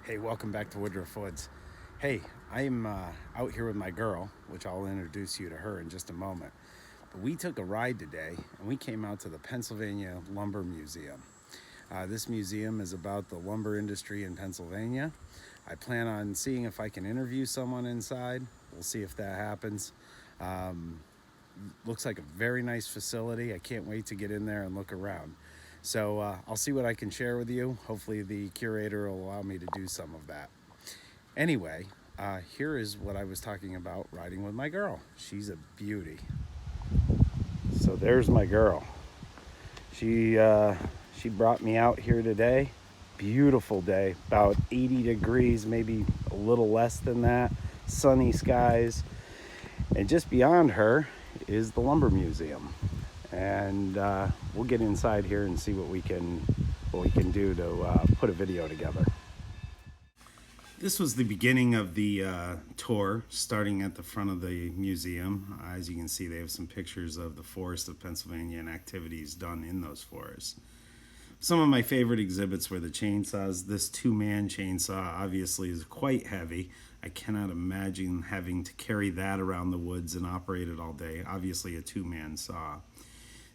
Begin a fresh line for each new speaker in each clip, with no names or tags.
Hey, welcome back to Woodruff Woods. Hey, I'm out here with my girl, which I'll introduce you to her in just a moment. But we took a ride today and we came out to the Pennsylvania Lumber Museum. This museum is about the lumber industry in Pennsylvania. I plan on seeing if I can interview someone inside. We'll see if that happens. Looks like a very nice facility. I can't wait to get in there and look around. So I'll see what I can share with you. Hopefully the curator will allow me to do some of that. Anyway, here is what I was talking about riding with my girl. She's a beauty. So there's my girl. She brought me out here today. Beautiful day, about 80 degrees, maybe a little less than that. Sunny skies. And just beyond her is the Lumber Museum. And we'll get inside here and see what we can do to put a video together. This was the beginning of the tour, starting at the front of the museum. As you can see, they have some pictures of the forest of Pennsylvania and activities done in those forests. Some of my favorite exhibits were the chainsaws. This two-man chainsaw obviously is quite heavy. I cannot imagine having to carry that around the woods and operate it all day. Obviously a two-man saw.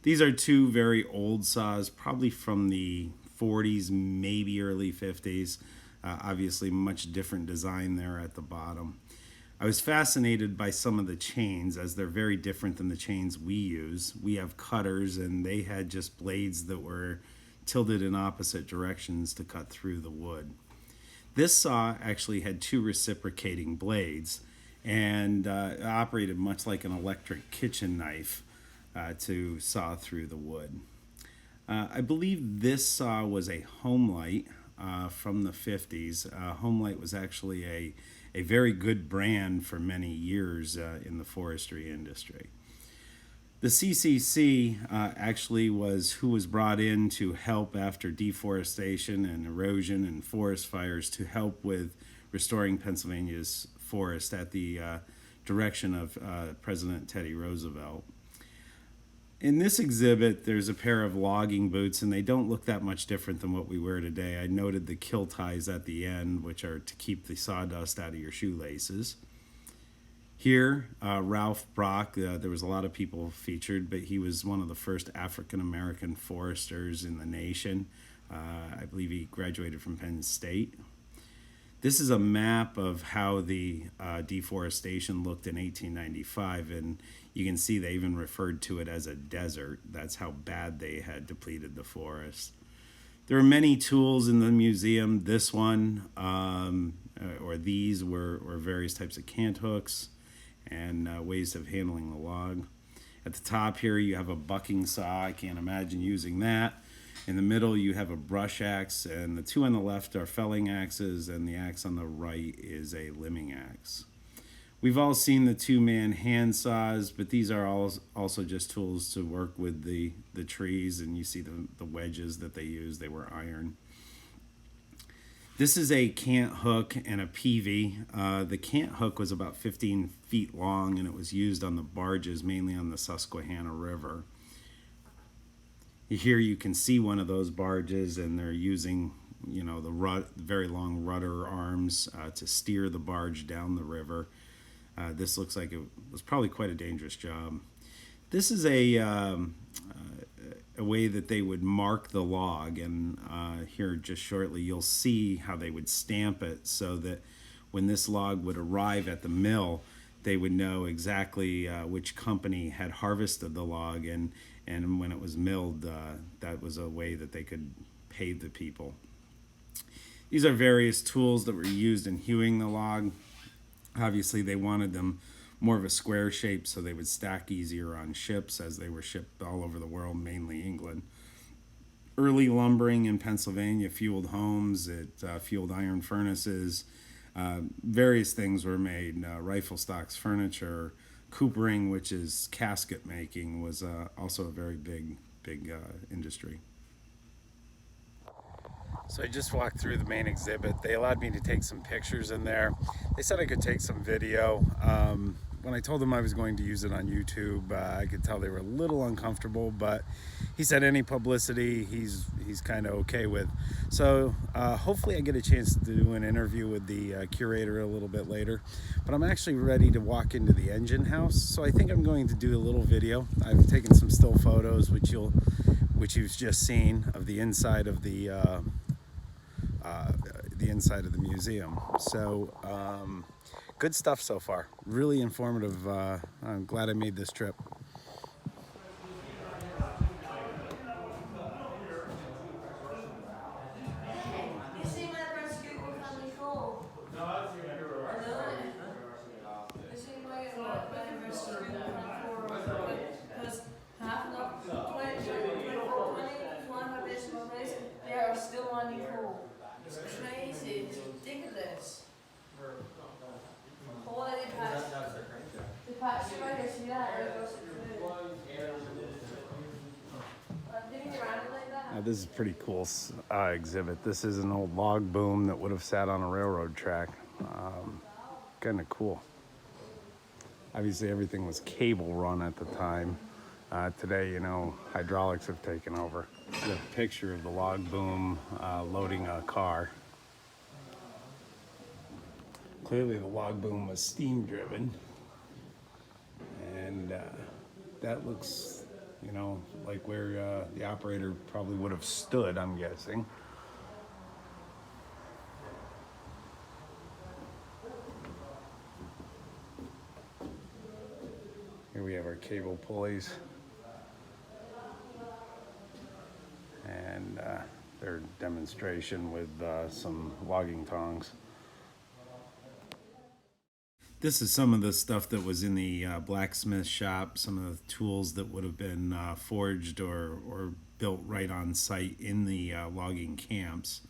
These are two very old saws, probably from the 40s, maybe early 50s. Obviously much different design there at the bottom. I was fascinated by some of the chains, as they're very different than the chains we use. We have cutters, and they had just blades that were tilted in opposite directions to cut through the wood. This saw actually had two reciprocating blades and operated much like an electric kitchen knife to saw through the wood. I believe this saw was a Homelight from the 50s. Homelight was actually a very good brand for many years in the forestry industry. The CCC actually was who was brought in to help after deforestation and erosion and forest fires to help with restoring Pennsylvania's forest at the direction of President Teddy Roosevelt. In this exhibit, there's a pair of logging boots, and they don't look that much different than what we wear today. I noted the kill ties at the end, which are to keep the sawdust out of your shoelaces. Here, Ralph Brock, there was a lot of people featured, but he was one of the first African-American foresters in the nation. I believe he graduated from Penn State. This is a map of how the deforestation looked in 1895, and you can see they even referred to it as a desert. That's how bad they had depleted the forest. There are many tools in the museum. This one, or these, were various types of cant hooks and ways of handling the log. At the top here, you have a bucking saw. I can't imagine using that. In the middle, you have a brush axe, and the two on the left are felling axes, and the axe on the right is a limbing axe. We've all seen the two-man hand saws, but these are also just tools to work with the trees, and you see the wedges that they use. They were iron. This is a cant hook and a peavey. The cant hook was about 15 feet long, and it was used on the barges, mainly on the Susquehanna River. Here you can see one of those barges, and they're using, the very long rudder arms to steer the barge down the river. This looks like it was probably quite a dangerous job. This is a way that they would mark the log, and here just shortly you'll see how they would stamp it so that when this log would arrive at the mill, they would know exactly which company had harvested the log, and when it was milled, that was a way that they could pay the people. These are various tools that were used in hewing the log. Obviously, they wanted them more of a square shape so they would stack easier on ships as they were shipped all over the world, mainly England. Early lumbering in Pennsylvania fueled homes, it fueled iron furnaces. Various things were made, rifle stocks, furniture, coopering, which is casket making, was also a very big industry. So I just walked through the main exhibit. They allowed me to take some pictures in there. They said I could take some video. when I told them I was going to use it on YouTube, I could tell they were a little uncomfortable, but he said any publicity he's kind of okay with. So hopefully I get a chance to do an interview with the curator a little bit later. But I'm actually ready to walk into the engine house, so I think I'm going to do a little video. I've taken some still photos, which you've just seen, of the inside of the inside of the museum. So good stuff so far. Really informative. I'm glad I made this trip.
They are still running cool. It's crazy. It's ridiculous. All they passed. The patch right here, see that? It goes through. Didn't you run it like that?
This is a pretty cool exhibit. This is an old log boom that would have sat on a railroad track. Kind of cool. Obviously everything was cable run at the time. Today, you know, hydraulics have taken over. The picture of the log boom loading a car. Clearly the log boom was steam driven. And that looks, you know, like where the operator probably would have stood, I'm guessing. Here we have our cable pulleys. And their demonstration with some logging tongs. This is some of the stuff that was in the blacksmith shop, some of the tools that would have been forged or built right on site in the logging camps.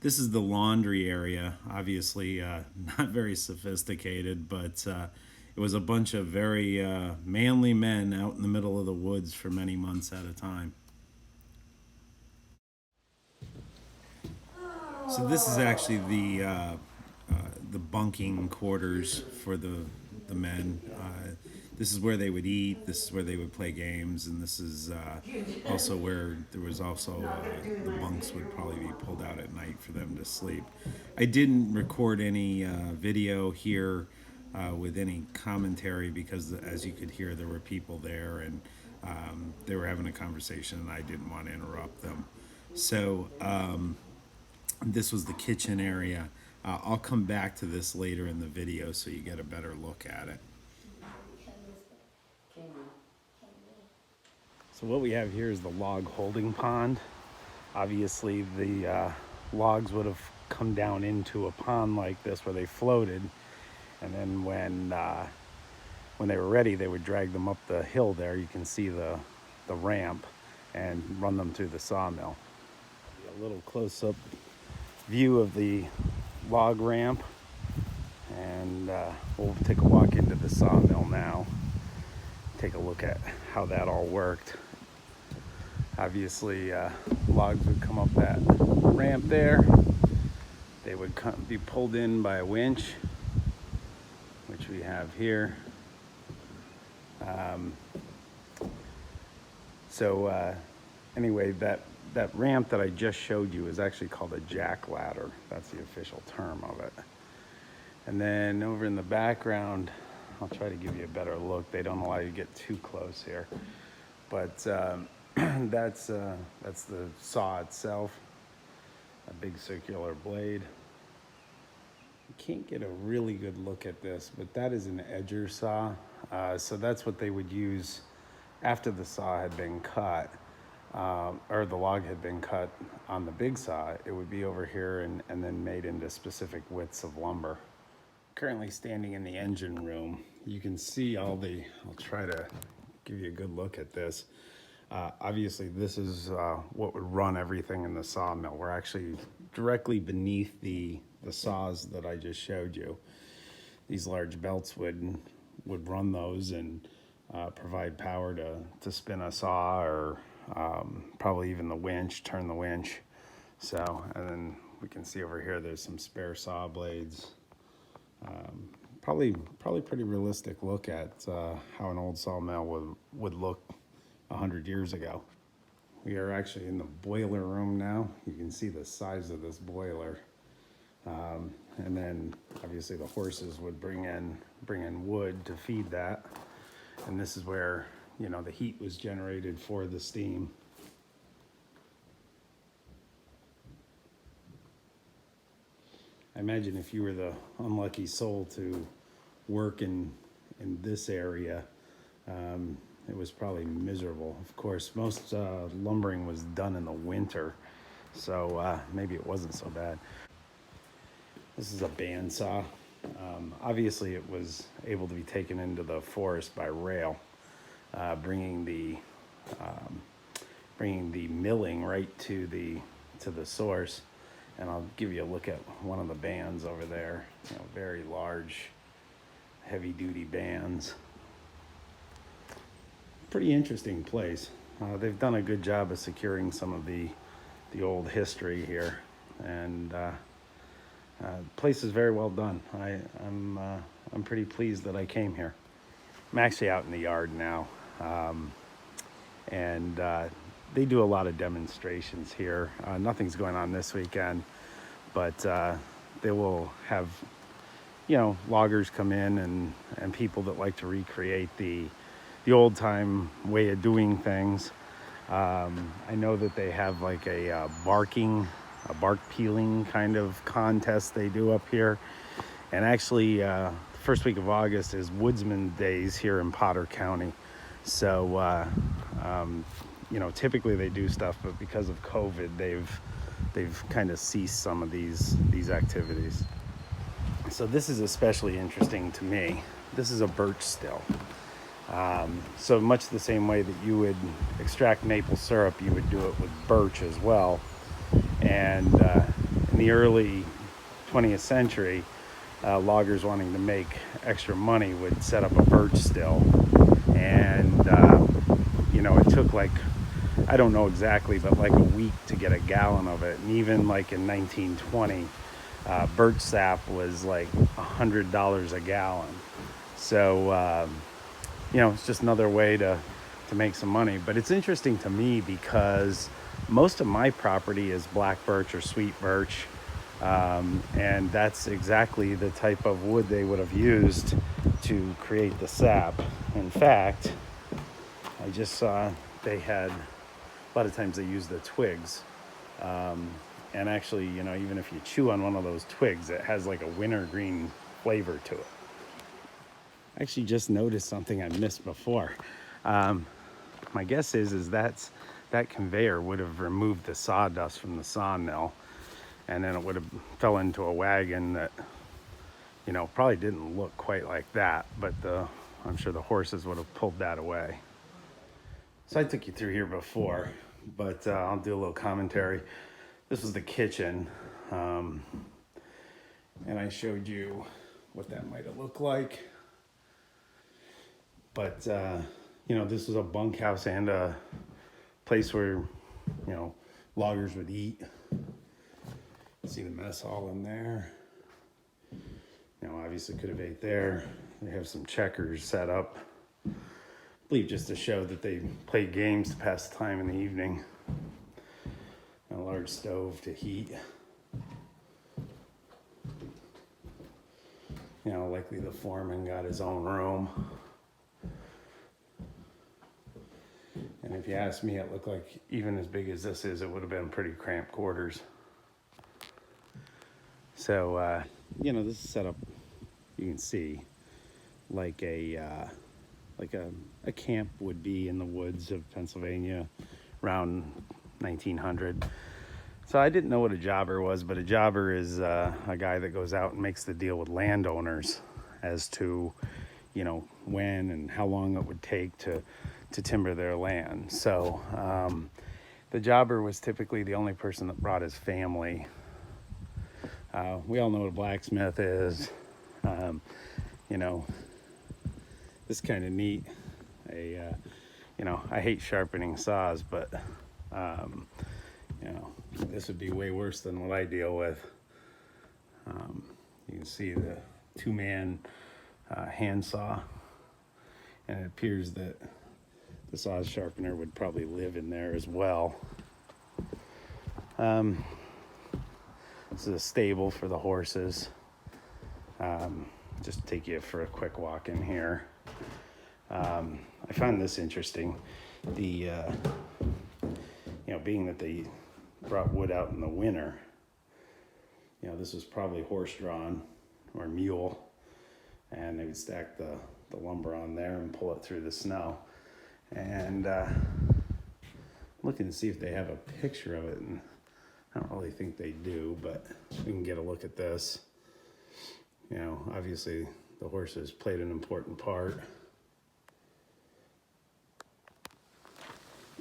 This is the laundry area, obviously not very sophisticated, but it was a bunch of very manly men out in the middle of the woods for many months at a time. So this is actually the bunking quarters for the men. This is where they would eat. This is where they would play games, and this is also where there was also the bunks would probably be pulled out at night for them to sleep. I didn't record any video here with any commentary because, as you could hear, there were people there and they were having a conversation, and I didn't want to interrupt them. So. This was the kitchen area. I'll come back to this later in the video so you get a better look at it. So what we have here is the log holding pond. Obviously the logs would have come down into a pond like this where they floated, and then when they were ready they would drag them up the hill there. You can see the ramp and run them through the sawmill. A little close-up view of the log ramp, and we'll take a walk into the sawmill now, take a look at how that all worked. Obviously logs would come up that ramp there. They would be pulled in by a winch, which we have here. Anyway, that ramp that I just showed you is actually called a jack ladder. That's the official term of it. And then over in the background, I'll try to give you a better look. They don't allow you to get too close here. But that's the saw itself, a big circular blade. You can't get a really good look at this, but that is an edger saw. So that's what they would use after the saw had been cut. Or the log had been cut on the big saw. It would be over here and then made into specific widths of lumber. Currently standing in the engine room. You can see all the, I'll try to give you a good look at this. Obviously this is what would run everything in the sawmill. We're actually directly beneath the saws that I just showed you. These large belts would run those and provide power to spin a saw, or probably even the winch, turn the winch. So, and then we can see over here there's some spare saw blades. probably pretty realistic look at how an old sawmill would look 100 years ago. We are actually in the boiler room now. You can see the size of this boiler. And then obviously the horses would bring in wood to feed that. And this is where, the heat was generated for the steam. I imagine if you were the unlucky soul to work in this area, it was probably miserable. Of course, most lumbering was done in the winter, so maybe it wasn't so bad. This is a bandsaw. Obviously, it was able to be taken into the forest by rail, bringing the milling right to the source. And I'll give you a look at one of the bands over there. Very large, heavy-duty bands. Pretty interesting place. They've done a good job of securing some of the old history here, and the place is very well done. I'm pretty pleased that I came here. I'm actually out in the yard now, and they do a lot of demonstrations here. Nothing's going on this weekend, but they will have, loggers come in and people that like to recreate the old time way of doing things. I know that they have like a bark peeling kind of contest they do up here. And actually, first week of August is Woodsman Days here in Potter County. So, typically they do stuff, but because of COVID, they've kind of ceased some of these activities. So this is especially interesting to me. This is a Birch Still. So much the same way that you would extract maple syrup, you would do it with birch as well. And in the early 20th century, loggers wanting to make extra money would set up a birch still. And, it took I don't know exactly, but like a week to get a gallon of it. And even like in 1920, birch sap was like $100 a gallon. So, it's just another way to make some money. But it's interesting to me because most of my property is black birch or sweet birch. And that's exactly the type of wood they would have used to create the sap. In fact, I just saw they had, a lot of times they use the twigs. And actually, even if you chew on one of those twigs, it has like a wintergreen flavor to it. I actually just noticed something I missed before. My guess is that conveyor would have removed the sawdust from the sawmill, and then it would have fell into a wagon that, probably didn't look quite like that, but I'm sure the horses would have pulled that away. So I took you through here before, but I'll do a little commentary. This was the kitchen, and I showed you what that might have looked like. But, this was a bunk house and a place where, loggers would eat. See the mess hall in there. Obviously could have ate there. They have some checkers set up, I believe just to show that they played games to pass the time in the evening. A large stove to heat. Likely the foreman got his own room. And if you ask me, it looked like, even as big as this is, it would have been pretty cramped quarters. So, this is set up, you can see, like a camp would be in the woods of Pennsylvania around 1900. So I didn't know what a jobber was, but a jobber is a guy that goes out and makes the deal with landowners as to, when and how long it would take to timber their land. So the jobber was typically the only person that brought his family. We all know what a blacksmith is. This kind of neat. I hate sharpening saws, but this would be way worse than what I deal with. You can see the two-man handsaw, and it appears that the saw sharpener would probably live in there as well. This is a stable for the horses. Just take you for a quick walk in here. I found this interesting. The being that they brought wood out in the winter, this was probably horse drawn or mule, and they would stack the lumber on there and pull it through the snow. And looking to see if they have a picture of it, and I don't really think they do, but we can get a look at this. Obviously the horses played an important part.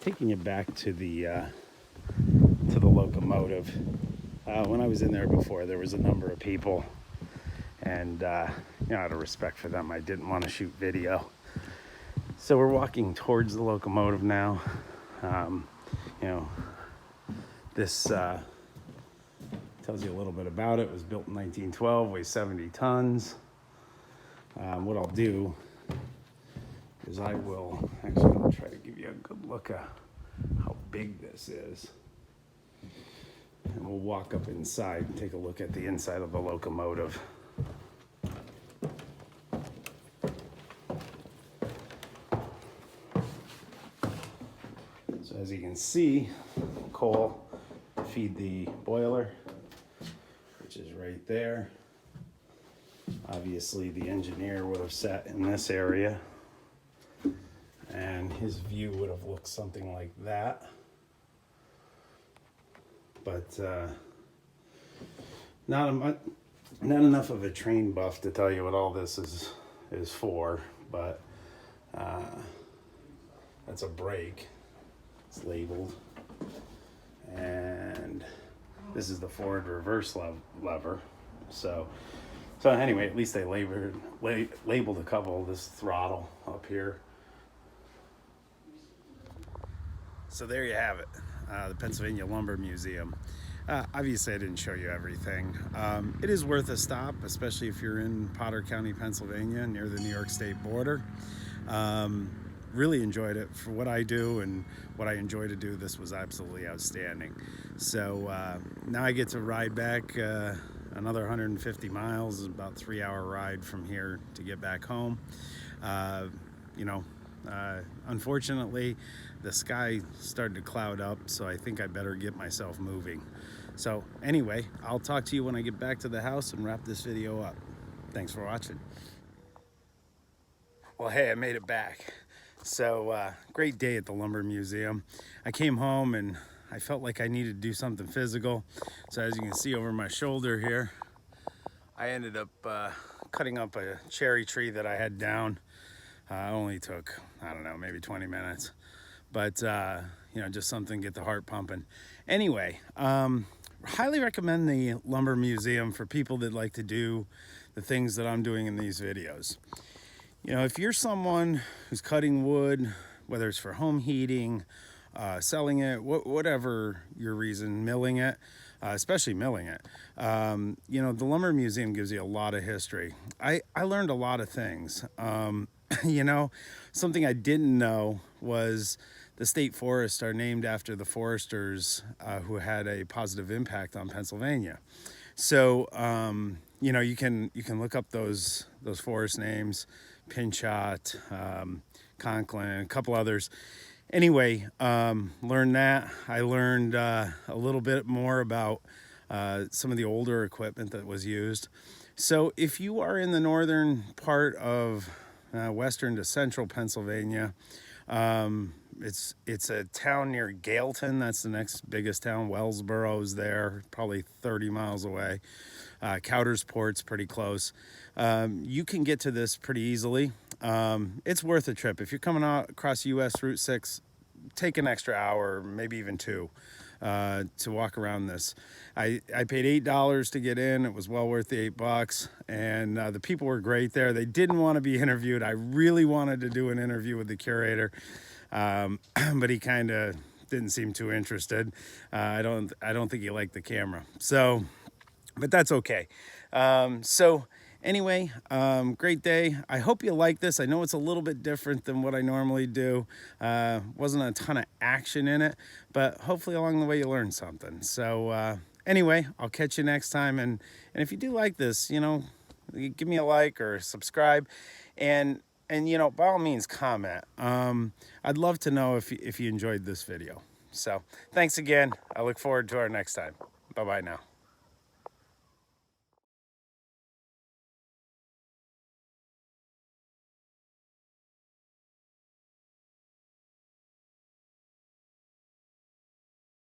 Taking you back to the locomotive. When I was in there before, there was a number of people, and out of respect for them, I didn't want to shoot video. So we're walking towards the locomotive now. This tells you a little bit about it. It was built in 1912, weighs 70 tons. What I'll do is I'll try to give you a good look at how big this is. And we'll walk up inside and take a look at the inside of the locomotive. So as you can see, coal to feed the boiler, which is right there. Obviously the engineer would have sat in this area, and his view would have looked something like that. But not enough of a train buff to tell you what all this is for, but that's a brake. It's labeled, and this is the forward reverse lever. So anyway, at least they labeled a couple. This throttle up here. So there you have it, the Pennsylvania Lumber Museum. Obviously, I didn't show you everything. It is worth a stop, especially if you're in Potter County, Pennsylvania, near the New York State border. Really enjoyed it for what I do and what I enjoy to do. This was absolutely outstanding. So now I get to ride back another 150 miles, about a 3-hour ride from here to get back home. Unfortunately, the sky started to cloud up, so I think I better get myself moving. So anyway, I'll talk to you when I get back to the house and wrap this video up. Thanks for watching. Well, hey, I made it back. So great day at the Lumber Museum. I came home and I felt like I needed to do something physical. So as you can see over my shoulder here, I ended up cutting up a cherry tree that I had down. Only took, I don't know, maybe 20 minutes. But, just something to get the heart pumping. Anyway, highly recommend the Lumber Museum for people that like to do the things that I'm doing in these videos. If you're someone who's cutting wood, whether it's for home heating, selling it, whatever your reason, milling it, especially milling it, the Lumber Museum gives you a lot of history. I learned a lot of things. Something I didn't know was the state forests are named after the foresters who had a positive impact on Pennsylvania. So, you can look up those forest names, Pinchot, Conklin, a couple others. Anyway, learned that. I learned a little bit more about some of the older equipment that was used. So if you are in the northern part of western to central Pennsylvania, it's a town near Gailton. That's the next biggest town. Wellsboro's there, probably 30 miles away. Coudersport's pretty close. You can get to this pretty easily. It's worth a trip. If you're coming out across US Route 6, take an extra hour, maybe even 2, to walk around this. I paid $8 to get in. It was well worth the $8, and the people were great there. They didn't want to be interviewed. I really wanted to do an interview with the curator, but he kind of didn't seem too interested. I don't think he liked the camera. So, but that's okay. So Anyway, great day. I hope you like this. I know it's a little bit different than what I normally do. Wasn't a ton of action in it, but hopefully along the way you learned something. So anyway, I'll catch you next time. And if you do like this, you know, give me a like or subscribe, and you know, by all means, comment. I'd love to know if you enjoyed this video. So thanks again. I look forward to our next time. Bye bye now.